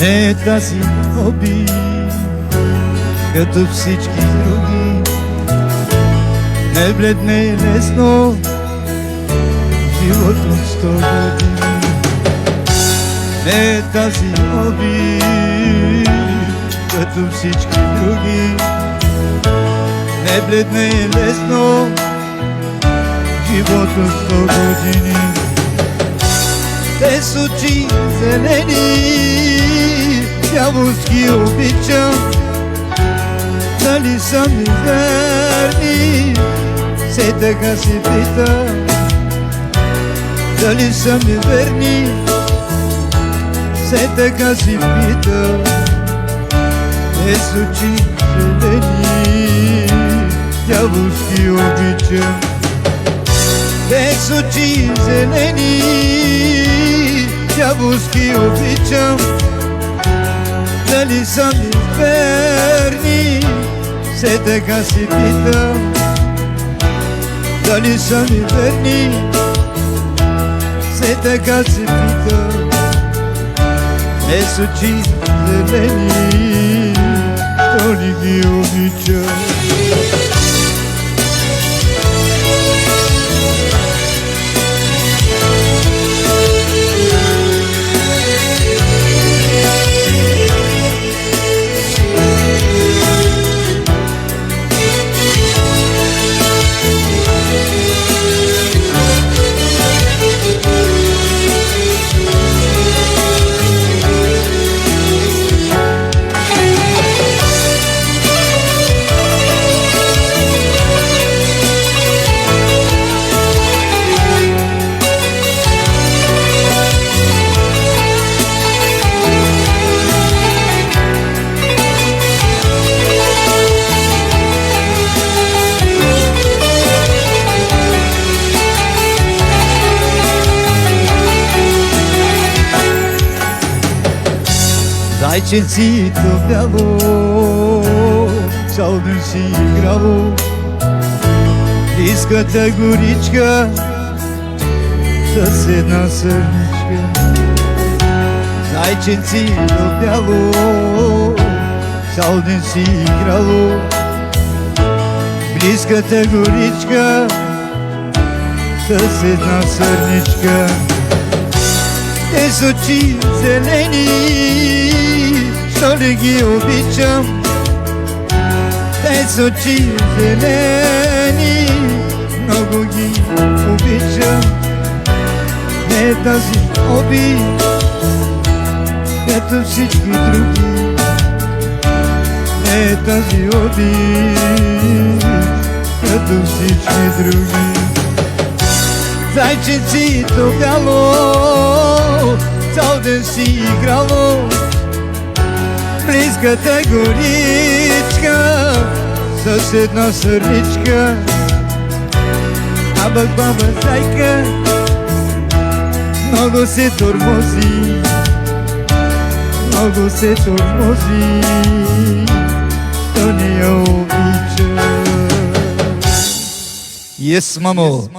Не е тази обид, като всички други. Не бледне е лесно живот от 100 години. Не е тази обид, като всички други. Не бледне е лесно живот от 100 години. Без очи зелени, дяволски обичам. Дали са ми верни, все така си питам. Дали са ми верни, все така си питам. Без очи зелени, дяволски обичам. Без очи зелени, дяволски обичам. Дали са ми верни, все така си питам. Дали са ми верни, все така си питам. Без очи зелени, то ли ги обичам? Зайченцето бяло, цял ден си играло. Близката горичка с една сърничка. Зайченцето бяло, цял ден си играло. Близката горичка с една сърничка. Тези очи зелени, що ли ги обичам? Тези очи зелени, много ги обичам. Не е тази обид, като всички други. Не е тази обид, като всички други. Зайченцето бяло, цял ден си играло. Близката горичка с една сърничка. А пък баба зайка много се тормози, много се тормози, то не я обича. Yes, мамо.